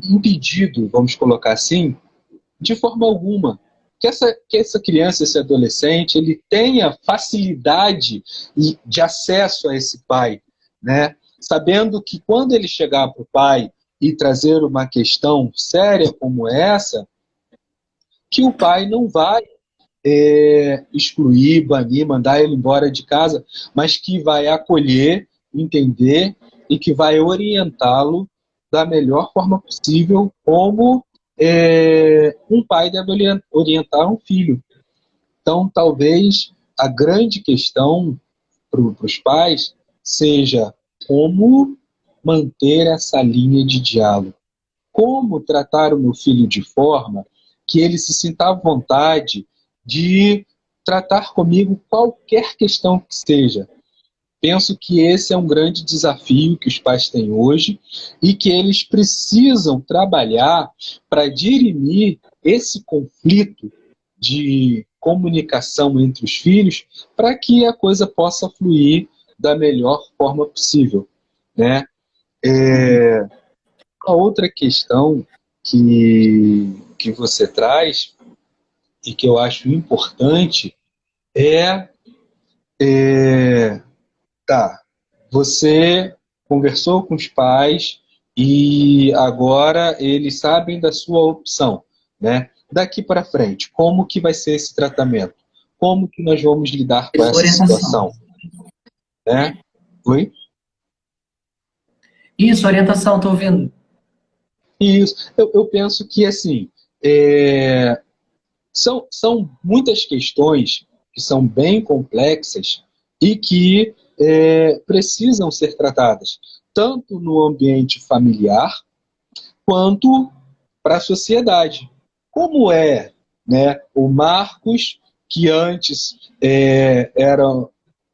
impedido, vamos colocar assim, de forma alguma. Que essa criança, esse adolescente, ele tenha facilidade de acesso a esse pai, né? Sabendo que quando ele chegar para o pai e trazer uma questão séria como essa, que o pai não vai excluir, banir, mandar ele embora de casa, mas que vai acolher, entender e que vai orientá-lo da melhor forma possível, como um pai deve orientar um filho. Então, talvez a grande questão para os pais seja como manter essa linha de diálogo. Como tratar o meu filho de forma que ele se sinta à vontade de tratar comigo qualquer questão que seja. Penso que esse é um grande desafio que os pais têm hoje e que eles precisam trabalhar para dirimir esse conflito de comunicação entre os filhos para que a coisa possa fluir da melhor forma possível, né? A outra questão que você traz e que eu acho importante tá, você conversou com os pais e agora eles sabem da sua opção, né? Daqui para frente, como que vai ser esse tratamento? Como que nós vamos lidar com essa orientação. situação, né? Oi? Isso, orientação, estou ouvindo. Isso. Eu penso que, assim, são muitas questões que são bem complexas e que precisam ser tratadas, tanto no ambiente familiar, quanto para a sociedade. Como né, o Marcos, que antes era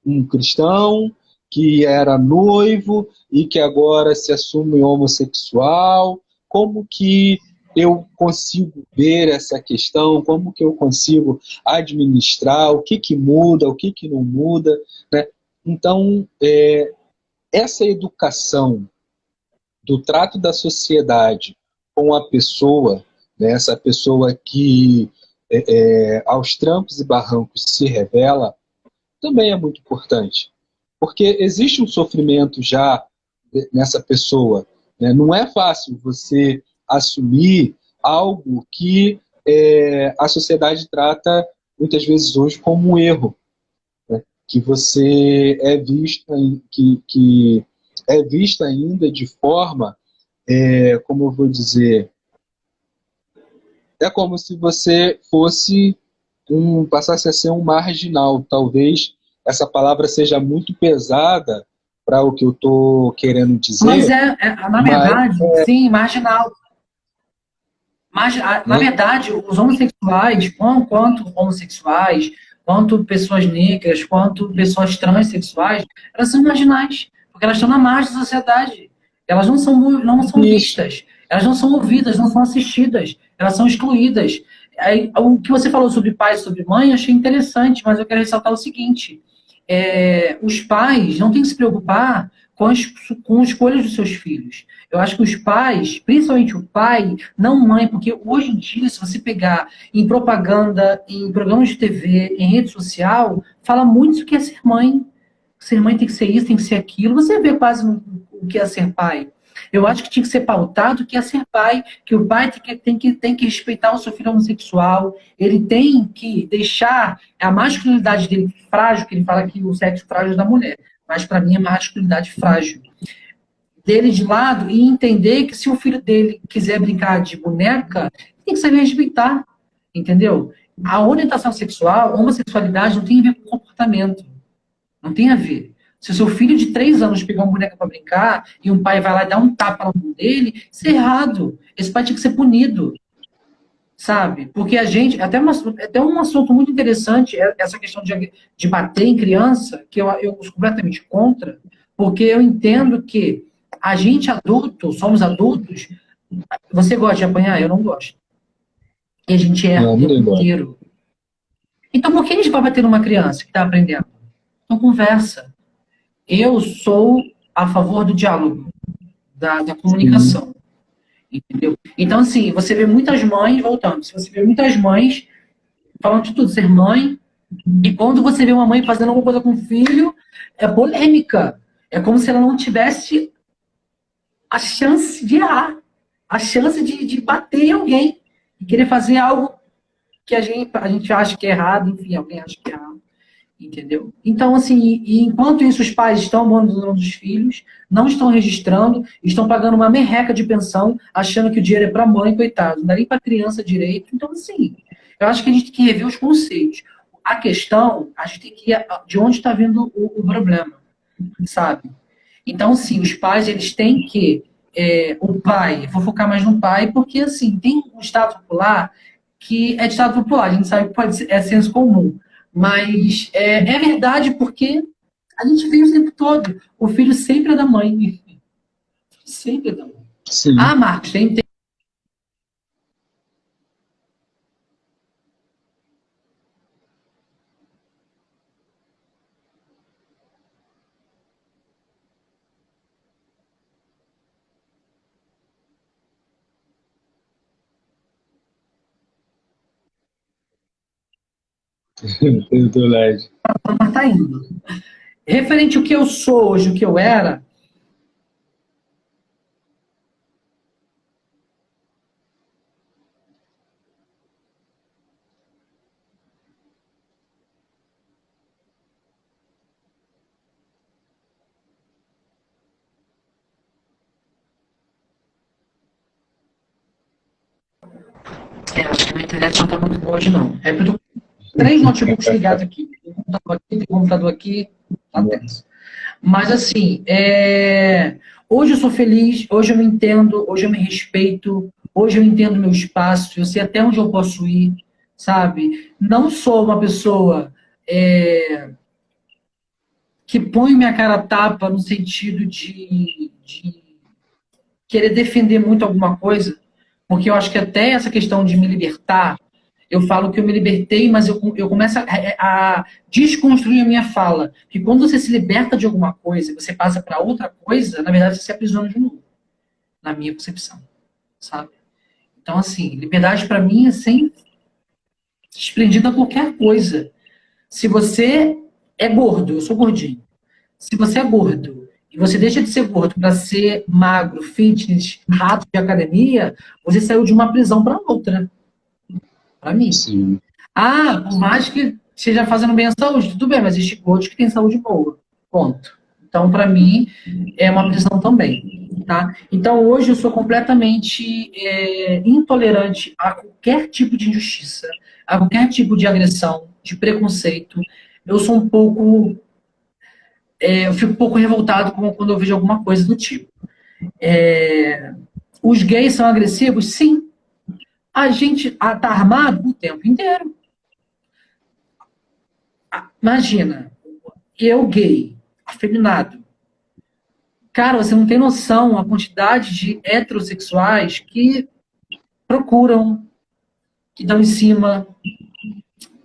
um cristão, que era noivo e que agora se assume homossexual, como que eu consigo ver essa questão, como que eu consigo administrar, o que muda, o que não muda, né? Então, essa educação do trato da sociedade com a pessoa, né, essa pessoa que aos trancos e barrancos se revela, também é muito importante. Porque existe um sofrimento já nessa pessoa, né? Não é fácil você assumir algo que a sociedade trata muitas vezes hoje como um erro, né? Que você é visto, que é vista ainda de forma, como eu vou dizer, é como se você passasse a ser um marginal. Talvez essa palavra seja muito pesada para o que eu estou querendo Mas dizer, na mas, verdade, sim, marginal. Mas, na né, verdade, os homossexuais, quanto homossexuais, quanto pessoas negras, quanto pessoas transexuais, elas são marginais, porque elas estão na margem da sociedade. Elas não são isso, vistas, elas não são ouvidas, não são assistidas, elas são excluídas. Aí, o que você falou sobre pai e sobre mãe, eu achei interessante, mas eu quero ressaltar o seguinte: os pais não têm que se preocupar com escolhas dos seus filhos. Eu acho que os pais, principalmente o pai, não mãe, porque hoje em dia, se você pegar em propaganda, em programas de TV, em rede social, fala muito o que é ser mãe. Ser mãe tem que ser isso, tem que ser aquilo. Você vê quase o que é ser pai. Eu acho que tinha que ser pautado o que é ser pai, que o pai tem que respeitar o seu filho homossexual, ele tem que deixar a masculinidade dele frágil, que ele fala que o sexo frágil é da mulher, mas para mim é masculinidade frágil dele de lado e entender que se o filho dele quiser brincar de boneca, tem que saber respeitar, entendeu? A orientação sexual, a homossexualidade não tem a ver com comportamento, não tem a ver. Se o seu filho de 3 anos pegar uma boneca para brincar e um pai vai lá e dá um tapa na mão dele, isso é errado. Esse pai tinha que ser punido, sabe? Porque a gente, até um assunto muito interessante, essa questão de bater em criança, que eu sou completamente contra, porque eu entendo que a gente adulto, somos adultos, você gosta de apanhar? Eu não gosto. E a gente erra o não, tempo ninguém gosta. inteiro. Então por que a gente vai bater numa criança que está aprendendo? Então conversa. Eu sou a favor do diálogo, da Sim. comunicação. Entendeu? Então, assim, você vê muitas mães, voltando, se você vê muitas mães falando de tudo, ser mãe, e quando você vê uma mãe fazendo alguma coisa com o filho, é polêmica. É como se ela não tivesse a chance de errar, a chance de bater em alguém, e querer fazer algo que a gente acha que é errado, enfim, alguém acha que é errado. Entendeu? Então, assim, e enquanto isso, os pais estão abandonando os filhos, não estão registrando, estão pagando uma merreca de pensão, achando que o dinheiro é para a mãe, coitado, não dá nem para a criança direito. Então, assim, eu acho que a gente tem que rever os conceitos. A questão, a gente tem que ir de onde está vindo o problema, sabe? Então, sim, os pais, eles têm que. O pai, vou focar mais no pai, porque, assim, tem um Estado popular que é ditado popular, a gente sabe que pode ser, é senso comum, mas é verdade porque a gente vê o tempo todo. O filho sempre é da mãe. Sempre é da mãe. Ah, Sim. Marcos, tem. Do LED. Mas tá indo. Referente ao que eu sou hoje, o que eu era, acho que a minha internet não tá muito boa hoje, não. É porque eu tô com 3 notebooks ligados aqui. Tem um computador aqui, tá tenso. Mas assim, hoje eu sou feliz, hoje eu me entendo, hoje eu me respeito, hoje eu entendo meu espaço, eu sei até onde eu posso ir, sabe? Não sou uma pessoa que põe minha cara a tapa no sentido de querer defender muito alguma coisa, porque eu acho que até essa questão de me libertar, eu falo que eu me libertei, mas eu começo a desconstruir a minha fala. Que quando você se liberta de alguma coisa, você passa para outra coisa, na verdade você se aprisiona de novo, na minha concepção, sabe? Então, assim, liberdade para mim é sem. desprendido a qualquer coisa. Se você é gordo, eu sou gordinho. Se você é gordo e você deixa de ser gordo para ser magro, fitness, rato de academia, você saiu de uma prisão para outra. Para mim. Sim. Ah, por mais que esteja fazendo bem a saúde, tudo bem, mas existe gordos que têm saúde boa. Ponto. Então, para mim, é uma prisão também. Tá? Então, hoje eu sou completamente intolerante a qualquer tipo de injustiça, a qualquer tipo de agressão, de preconceito. Eu sou um pouco. Eu fico um pouco revoltado quando eu vejo alguma coisa do tipo. Os gays são agressivos? Sim. A gente tá armado o tempo inteiro. Imagina, eu gay, afeminado. Cara, você não tem noção a quantidade de heterossexuais que procuram, que dão em cima,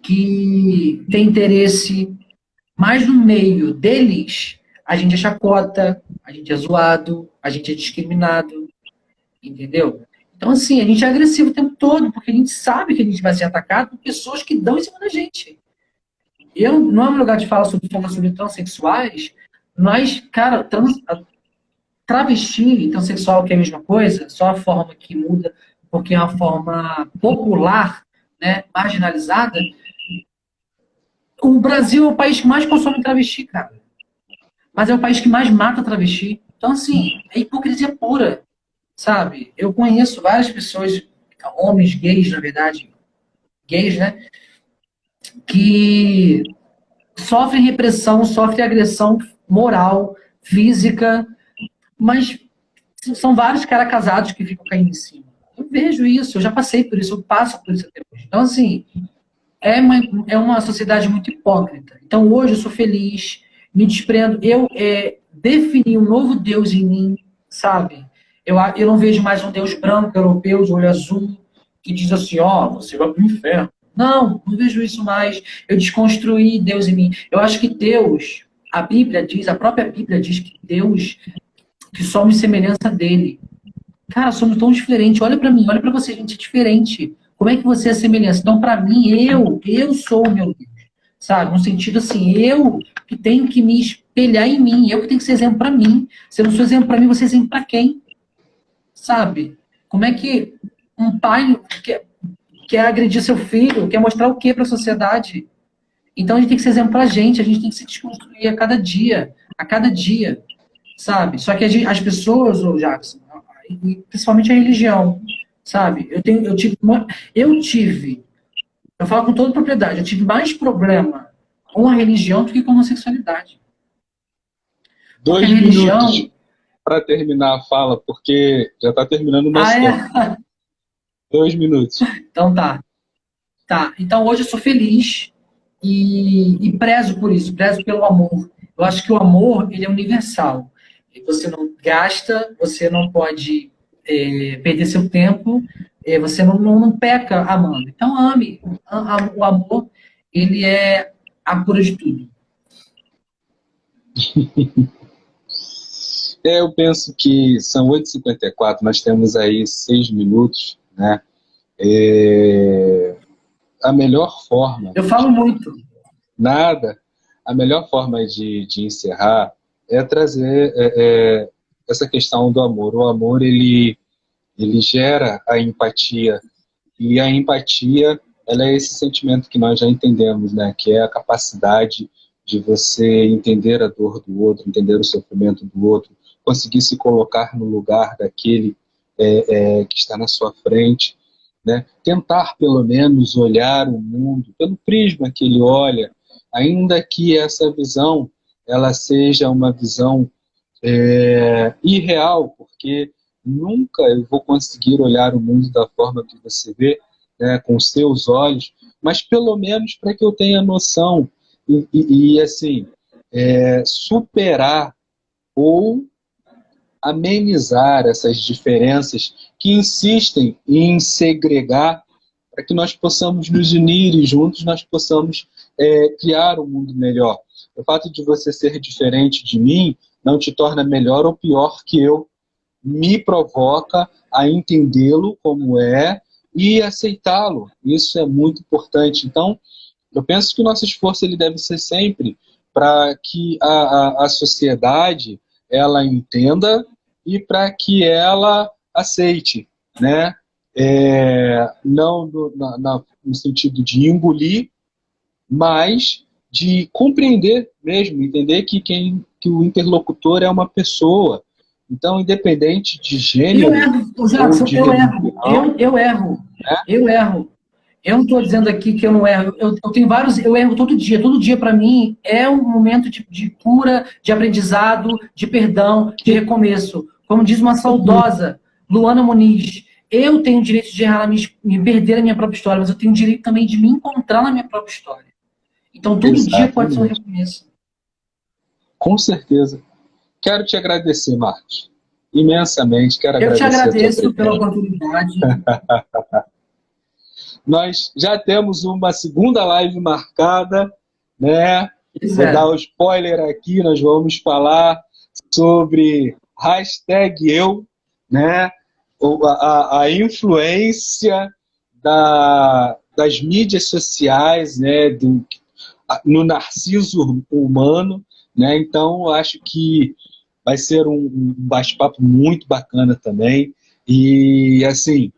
que tem interesse. Mas no meio deles, a gente é chacota, a gente é zoado, a gente é discriminado, entendeu? Então, assim, a gente é agressivo o tempo todo, porque a gente sabe que a gente vai ser atacado por pessoas que dão em cima da gente. Não é um lugar de falar sobre transexuais, mas, cara, travesti e transexual que é a mesma coisa, só a forma que muda, porque é uma forma popular, né, marginalizada. O Brasil é o país que mais consome travesti, cara. Mas é o país que mais mata travesti. Então, assim, é hipocrisia pura, sabe? Eu conheço várias pessoas, homens gays, na verdade, gays, né, que sofrem repressão, sofrem agressão moral, física, mas são vários caras casados que ficam caindo em cima. Eu vejo isso, eu já passei por isso, eu passo por isso até hoje. Então, assim, é uma sociedade muito hipócrita. Então, hoje eu sou feliz, me desprendo, eu defini um novo Deus em mim, sabe? Eu não vejo mais um Deus branco, europeu, de olho azul, que diz assim, ó, você vai pro inferno. Não vejo isso mais. Eu desconstruí Deus em mim. Eu acho que Deus, a Bíblia diz, a própria Bíblia diz que Deus, que somos semelhança dele. Cara, somos tão diferentes. Olha para mim, olha para você, gente, é diferente. Como é que você é semelhança? Então, para mim, eu sou o meu Deus. Sabe? No sentido assim, eu que tenho que me espelhar em mim, eu que tenho que ser exemplo para mim. Se eu não sou exemplo para mim, você é exemplo para quem? Sabe? Como é que um pai quer agredir seu filho, quer mostrar o que para a sociedade? Então, a gente tem que ser exemplo para a gente tem que se desconstruir a cada dia, sabe? Só que as pessoas, ô Jackson, principalmente a religião, sabe? Eu falo com toda propriedade, eu tive mais problema com a religião do que com a homossexualidade. Porque a 2 religião... minutos para terminar a fala, porque já está terminando o nosso tempo. 2 minutos. Então tá. Então hoje eu sou feliz e prezo por isso, prezo pelo amor. Eu acho que o amor, ele é universal. Você não gasta, você não pode perder seu tempo, você não peca amando. Então ame. O amor, ele é a cura de tudo. Eu penso que são 8h54, nós temos aí 6 minutos, né? A melhor forma... Eu falo muito. Nada. A melhor forma de encerrar é trazer essa questão do amor. O amor, ele gera a empatia. E a empatia, ela é esse sentimento que nós já entendemos, né? Que é a capacidade de você entender a dor do outro, entender o sofrimento do outro, conseguir se colocar no lugar daquele que está na sua frente, né? Tentar, pelo menos, olhar o mundo pelo prisma que ele olha, ainda que essa visão ela seja uma visão irreal, porque nunca eu vou conseguir olhar o mundo da forma que você vê, né, com os seus olhos, mas pelo menos para que eu tenha noção e assim, superar ou amenizar essas diferenças que insistem em segregar, para que nós possamos nos unir e juntos nós possamos criar um mundo melhor. O fato de você ser diferente de mim não te torna melhor ou pior que eu, me provoca a entendê-lo como é, e aceitá-lo. Isso é muito importante. Então, eu penso que o nosso esforço ele deve ser sempre para que a sociedade ela entenda e para que ela aceite, né? Não no sentido de engolir, mas de compreender mesmo, entender que o interlocutor é uma pessoa. Então, independente de Eu gênero erro, ou Jackson, de eu erro, religião, eu erro, né? eu erro. Eu não estou dizendo aqui que eu não erro. Eu tenho vários, eu erro todo dia. Todo dia, para mim, é um momento de cura, de aprendizado, de perdão, de recomeço. Como diz uma saudosa Luana Muniz, eu tenho o direito de errar, me perder na minha própria história, mas eu tenho o direito também de me encontrar na minha própria história. Então, todo dia pode ser um Exatamente. recomeço. Com certeza. Quero te agradecer, Marcos. Imensamente. Quero Eu te agradecer a tua agradeço pela presença. oportunidade. Nós já temos uma segunda live marcada, né? Pois Vou dar é. o spoiler aqui, nós vamos falar sobre #eu, né? A influência das mídias sociais, né? No narciso humano, né? Então, eu acho que vai ser um bate-papo muito bacana também. E, assim,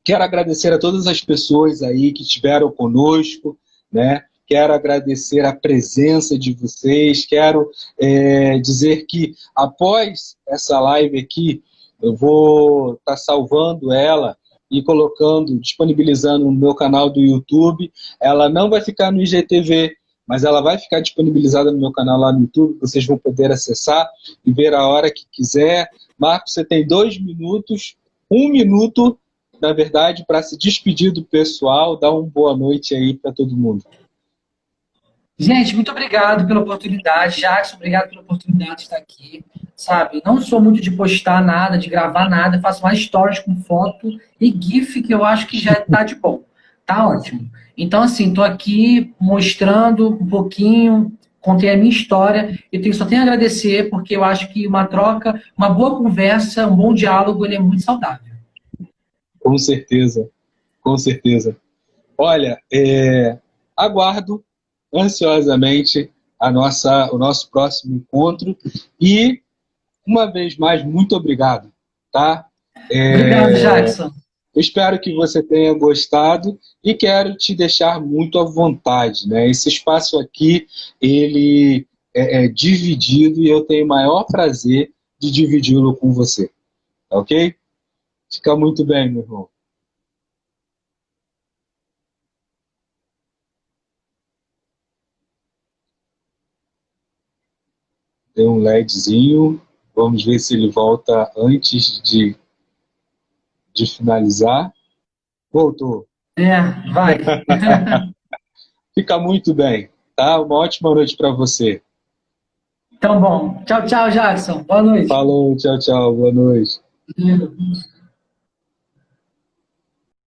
quero agradecer a todas as pessoas aí que estiveram conosco, né? Quero agradecer a presença de vocês. Quero dizer que após essa live aqui, eu vou estar salvando ela e colocando, disponibilizando no meu canal do YouTube. Ela não vai ficar no IGTV, mas ela vai ficar disponibilizada no meu canal lá no YouTube. Vocês vão poder acessar e ver a hora que quiser. Marcos, você tem 2 minutos, 1 minuto na verdade, para se despedir do pessoal, dar uma boa noite aí para todo mundo. Gente, muito obrigado pela oportunidade. Jackson, obrigado pela oportunidade de estar aqui. Sabe, não sou muito de postar nada, de gravar nada, faço mais stories com foto e GIF, que eu acho que já tá de bom. Tá ótimo. Então, assim, tô aqui mostrando um pouquinho, contei a minha história, só tenho a agradecer, porque eu acho que uma troca, uma boa conversa, um bom diálogo, ele é muito saudável. Com certeza, com certeza. Olha, aguardo ansiosamente o nosso próximo encontro e, uma vez mais, muito obrigado, tá? Obrigado, Jackson. Eu espero que você tenha gostado e quero te deixar muito à vontade, né? Esse espaço aqui, ele é dividido e eu tenho o maior prazer de dividi-lo com você, tá ok? Fica muito bem, meu irmão. Deu um LEDzinho. Vamos ver se ele volta antes de finalizar. Voltou. Vai. Fica muito bem, tá? Uma ótima noite para você. Então, bom. Tchau, tchau, Jackson. Boa noite. Falou, tchau, tchau, boa noite.